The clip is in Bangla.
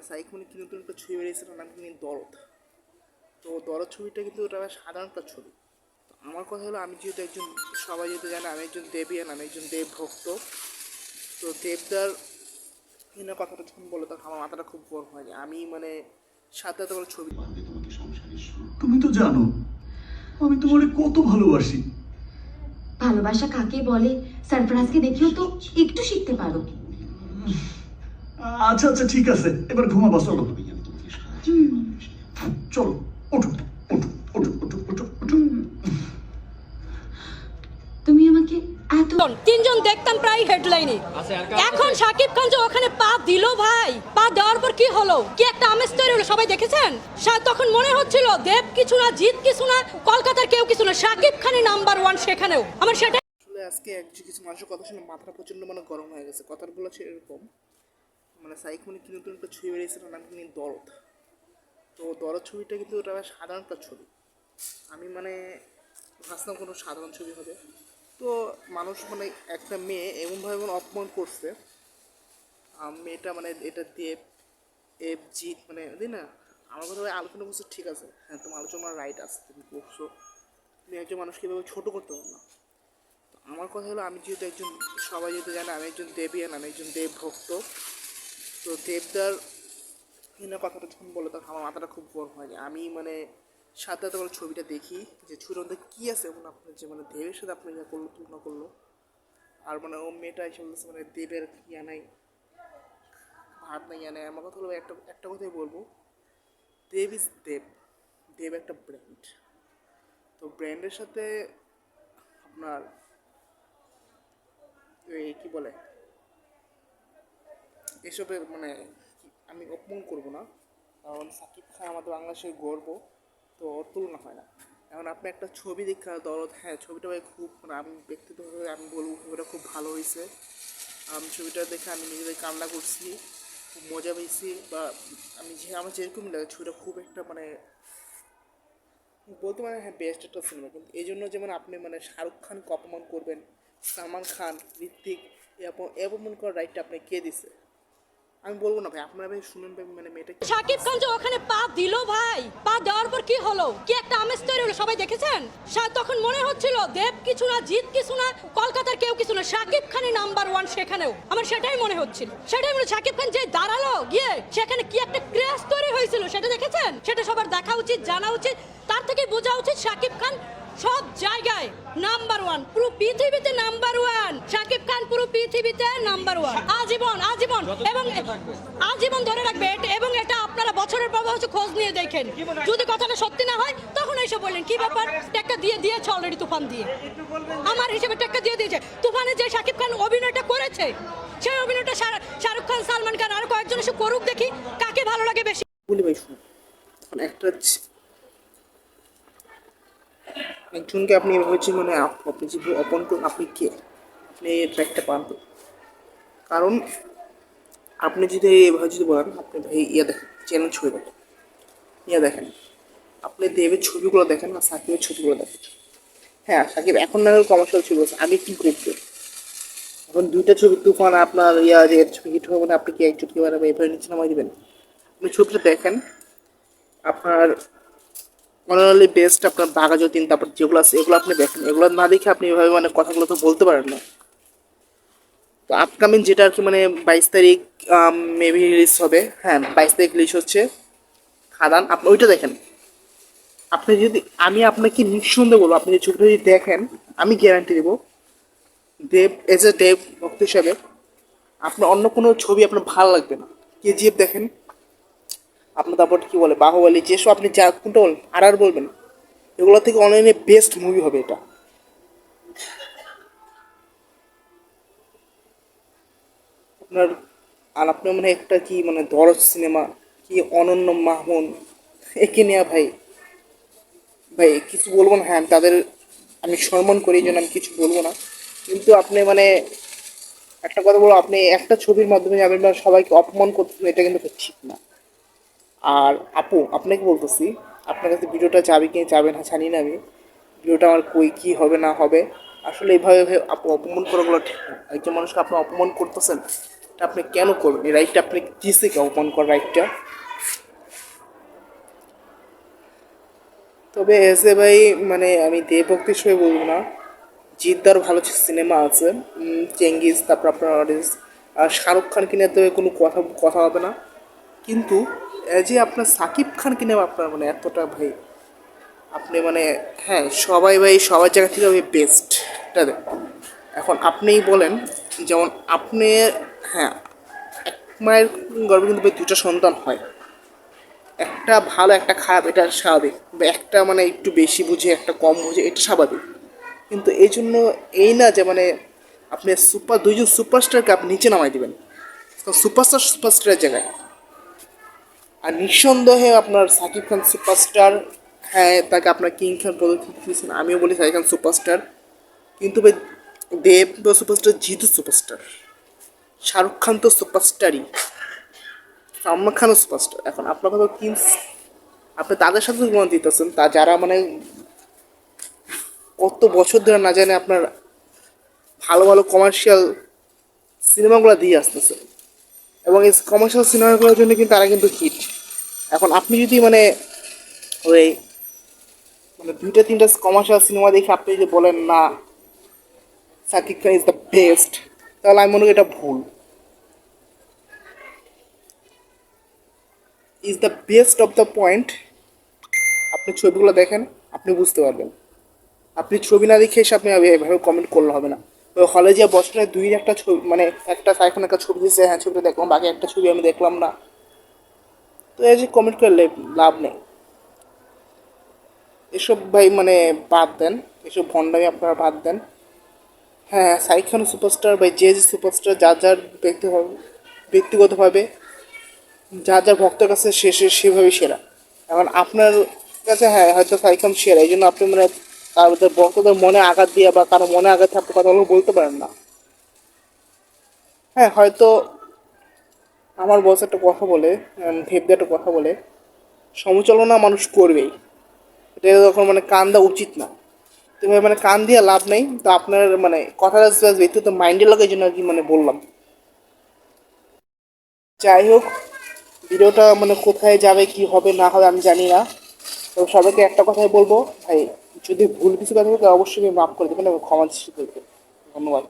সাইকোনিক কিন্তু নতুন একটা ছবি বেরিয়েছে, নাম কিন্তু দরদ। তো দরদ ছবিটা কিন্তু ওটা সাধারণ একটা ছবি। তো আমার কথা হলো, আমি যেহেতু একজন, সবাই যেহেতু জানে আমি একজন দেবিয়ান, আমি একজন দেব ভক্ত। তো দেবদার কথাটা যখন বলে তখন আমার মাথাটা খুব গরম হয় যে আমি সাথে সাথে ছবি। তুমি তো জানো আমি তোমারে কত ভালোবাসি। ভালোবাসা কাকে বলে সারফরাজকে দেখেও তো একটু শিখতে পারো। আচ্ছা আচ্ছা ঠিক আছে, এবার ঘুমাবা, চলো চলো, ওঠো ওঠো ওঠো ওঠো ওঠো ওঠো। তুমি আমাকে এত তিনজন দেখতাম প্রায় হেডলাইনে। এখন শাকিব খান যে ওখানে পা দিল ভাই, পা দেওয়ার পর কি হলো, কি একটা আমেজ তৈরি হলো সবাই দেখেছেন। তখন মনে হচ্ছিল দেব কিছু না, জিৎ কিছু না, কলকাতার কেউ কিছু না, শাকিব খানই নাম্বার ওয়ান সেখানেও। আমার সেটা আসলে আজকে কিছু মানুষের কথা শুনে মাথাটা প্রচণ্ড গরম হয়ে গেছে। কথাটা বলেছে এরকম, সাইকোনিক কিন্তু নতুন একটা ছবি বেরিয়েছে, নাম কিন্তু দরদ। তো দরদ ছবিটা কিন্তু ওটা সাধারণ একটা ছবি। আমি ভাবছিলাম কোনো সাধারণ ছবি হবে। তো মানুষ একটা মেয়ে এমনভাবে অপমান করছে, মেয়েটা এটা দেব এফ জিৎ তাই না। আমার কথা আলোচনা করছো, ঠিক আছে, হ্যাঁ তোমার আলোচনা রাইট আছে, তুমি করছো, তুমি একজন মানুষকে এভাবে ছোটো করতে পারো না। তো আমার কথা হলো, আমি যেহেতু একজন, সবাই যেহেতু জানে আমি একজন দেবিয়ান, আমি একজন দেব ভক্ত। তো দেবদার কথাটা যখন বলে তখন আমার মাথাটা খুব গরম হয় যে আমি সাথে সাথে ছবিটা দেখি যে ছবির মধ্যে কী আছে এমন আপনার যে দেবের সাথে আপনি যা করলো তুলনা করলো। আর ও মেয়েটা এসে বলতেছে দেবের ইয়া নাই, ভাত নাই, ইয়া নাই। আমার কথা হলো একটা একটা কথাই বলবো, দেব ইজ দেব। দেব একটা ব্র্যান্ড। তো ব্র্যান্ডের সাথে আপনার এই কী বলে এসবের আমি অপমান করবো না, কারণ সাকিব খান আমাদের বাংলাদেশের গর্ব। তো ওর তুলনা হয় না। এখন আপনি একটা ছবি দেখা দরদ, হ্যাঁ ছবিটা ভাই খুব আমি ব্যক্তিগতভাবে আমি বলবো ছবিটা খুব ভালো হয়েছে। আমি ছবিটা দেখে আমি নিজেদের কান্না করছি, খুব মজা পেয়েছি। বা আমার যেরকমই লাগে ছবিটা খুব একটা বলতে হ্যাঁ বেস্ট একটা সিনেমা। কিন্তু এই জন্য যেমন আপনি শাহরুখ খানকে অপমান করবেন, সালমান খান, ঋত্বিক, এই অপমান করার রাইটটা আপনি কে দিছে? আমি বলবো না ভাই, আপনারা ভাই শুনুন ভাই, মেয়েটা শাকিব খান যে ওখানে পা দিল ভাই, পা দেওয়ার পর কি হলো, কি একটা আমেজ তৈরি হলো সবাই দেখেছেন। তখন মনে হচ্ছিল দেব কিছু না, জিৎ কিছু না, কলকাতার কেউ কিছু না, শাকিব খানই নাম্বার ওয়ান সেখানেও। আমার সেটাই মনে হচ্ছিল, সেটাই শাকিব খান যে দাঁড়ালো গিয়ে সেখানে কি একটা ক্রেজ তৈরি হয়েছিল সেটা দেখেছেন। সেটা সবার দেখা উচিত, জানা উচিত, তার থেকে বোঝা উচিত শাকিব খান সব জায়গায় নাম্বার ওয়ান, পুরো পৃথিবীতে নাম্বার ওয়ান। শাকিব খান পুরো পৃথিবীতে নাম্বার ওয়ান, আজীবন আজীবন, এবং আজীবন ধরে রাখবে। এবং এটা আপনারা বছরের পর বছর খোঁজ নিয়ে দেখেন, যদি কথাটা সত্যি না হয় তখন এসে বললেন কি ব্যাপার, টেক্কা দিয়েছে অলরেডি তুফান দিয়ে, আমার হিসেবে টেক্কা দিয়ে দিয়েছে। তুফানে যে শাকিব খান অভিনয়টা করেছে, সেই অভিনয়টা শাহরুখ খান, সালমান খান আর কয়েকজন এসে করুক, দেখি কাকে ভালো লাগে বেশি। বলি ভাই শুনুন, একটা একজনকে আপনি এভাবে যে আপনি যে অপন করুন, আপনি কে, আপনি এই ট্র্যাকটা পান তো? কারণ আপনি যদি এভাবে যদি বলেন, আপনি ভাই ইয়ে দেখেন, চ্যানেল ছবি দেখেন, ইয়ে দেখেন, আপনি দেবের ছবিগুলো দেখেন না সাকিবের ছবিগুলো দেখেন। হ্যাঁ সাকিব এখন না কমার্শিয়াল ছবি আছে, আগে কী করতো? এখন দুইটা ছবি তুফান আপনার যে ছবি হিট হবে, আপনি কি একজনকে এভাবে নিচে নামাই দেবেন? আপনি ছবিটা দেখেন, আপনার অনলি বেস্ট আপনার বাঘা যতীন, তারপর যেগুলো আছে এগুলো আপনি দেখেন। এগুলো না দেখে আপনি এভাবে কথাগুলো তো বলতে পারেন না। তো আপকামিং যেটা আর কি 22 তারিখ মেবি রিলিজ হবে, হ্যাঁ 22 তারিখ রিলিজ হচ্ছে খাদান, আপনি ওইটা দেখেন। আপনি যদি, আমি আপনাকে নিঃসন্দেহে বলবো, আপনি যে ছবিটা যদি দেখেন, আমি গ্যারান্টি দেবো দেব এজ এ দেব ভক্ত হিসাবে আপনার অন্য কোনো ছবি আপনার ভালো লাগবে না। কেজিএফ দেখেন আপনার, তারপর কী বলে বাহুবলী, যেসব আপনি যা কোনটা বলেন আর বলবেন, এগুলো থেকে অনলাইনে বেস্ট মুভি হবে এটা। আপনার আর আপনার একটা কি দরদ সিনেমা, কি অনন্য মাহমুদ, একে নেওয়া ভাই, ভাই কিছু বলবো না। হ্যাঁ আমি তাদের আমি সম্মান করি, এই জন্য আমি কিছু বলবো না। কিন্তু আপনি একটা কথা বলবো, আপনি একটা ছবির মাধ্যমে যাবেন বা সবাইকে অপমান করতেছেন, এটা কিন্তু ঠিক না। আর আপু আপনাকে বলতেছি, আপনার কাছে ভিডিওটা যাবে কি যাবে না জানি না আমি, ভিডিওটা আমার কই কী হবে না হবে। আসলে এইভাবে আপু অপমান করাগুলো ঠিক না। একজন মানুষকে আপনি অপমান করতেছেন, এটা আপনি কেন করবেন? এই রাইটটা আপনি দিছে কে অপমান করার রাইটটা? তবে এসে ভাই মানে আমি দেবভক্তি হিসেবে বলবো না, জিদ্দার ভালো সিনেমা আছে, চেঙ্গিজ, তারপর আপনার আর শাহরুখ খান কিনে তো কোনো কথা কথা হবে না। কিন্তু যে আপনার সাকিব খান কিনে আপনার মানে এতটা ভাই আপনি মানে, হ্যাঁ সবাই ভাই সবার জায়গা থেকে ভাই বেস্ট, এটা দেখ। এখন আপনিই বলেন, যেমন আপনি, হ্যাঁ এক মায়ের গর্ভে কিন্তু ভাই দুটো সন্তান হয়, একটা ভালো একটা খারাপ, এটা স্বাভাবিক, বা একটা মানে একটু বেশি বুঝে একটা কম বুঝে, এটা স্বাভাবিক। কিন্তু এই জন্য এই না যে মানে আপনি দুইজন সুপারস্টারকে আপনি নিচে নামাই দেবেন সুপারস্টারের জায়গায়। আর নিঃসন্দেহে আপনার সাকিব খান সুপারস্টার, হ্যাঁ তাকে আপনার কিং খান পদক দিয়েছেন, আমিও বলি সাকিব খান সুপারস্টার। কিন্তু ভাই দেব তো সুপারস্টার, জিতু সুপারস্টার, শাহরুখ খান তো সুপারস্টারই, সালমান খানও সুপারস্টার। এখন আপনার কথা কিংস, আপনি তাদের সাথে তুলনা দিতেছেন, তা যারা মানে কত বছর ধরে না জানে আপনার ভালো ভালো কমার্শিয়াল সিনেমাগুলো দিয়ে আসতেছে, এবং এই কমার্শিয়াল সিনেমাগুলোর জন্য কিন্তু তারা কিন্তু হিট। এখন আপনি যদি মানে ওই মানে দুইটা তিনটা কমার্শিয়াল সিনেমা দেখে আপনি যদি বলেন না Shakib Khan is the best, তাহলে আমি মনে করি এটা ভুল। Is the best of the point, আপনি ছবিগুলো দেখেন, আপনি বুঝতে পারবেন। আপনি ছবি না দেখে এসে আপনি এভাবে কমেন্ট করলে হবে না। ওই হলে যে বছরে দুই একটা ছবি মানে একটা সাইফোন একটা ছবি দিয়েছে, হ্যাঁ ছবিটা দেখলাম, বাকি একটা ছবি আমি দেখলাম না, তো এই যে কমেন্ট করে লাভ নেই। এসব ভাই মানে বাদ দেন, এসব ভণ্ডামি আপনারা বাদ দেন। হ্যাঁ সাকিব খান সুপারস্টার, ভাই যে যে সুপারস্টার যার যার ব্যক্তিগতভাবে যার যার ভক্তের কাছে সেভাবেই সেরা। এখন আপনার কাছে হ্যাঁ হয়তো সাকিব খান সেরা, এই জন্য আপনি মানে তাদের ভক্তদের মনে আঘাত দিয়ে বা কারো মনে আঘাত থাকতে কথা বলতে পারেন না। হ্যাঁ হয়তো আমার বস একটা কথা বলে, ভেবদা একটা কথা বলে, সমালোচনা মানুষ করবেই, এটা তখন মানে কান দেওয়া উচিত না। তো ভাই মানে কান দিয়ে লাভ নেই, তো আপনার মানে কথাটা ব্যক্তিগত মাইন্ডে লাগে, এই জন্য আর কি মানে বললাম। যাই হোক, ভিডিওটা মানে কোথায় যাবে কি হবে না হবে আমি জানি না, তো সবাইকে একটা কথাই বলবো ভাই, যদি ভুল কিছু কথা থাকে অবশ্যই মাফ করে দেবেন এবং ক্ষমা দৃষ্টি করবেন। ধন্যবাদ।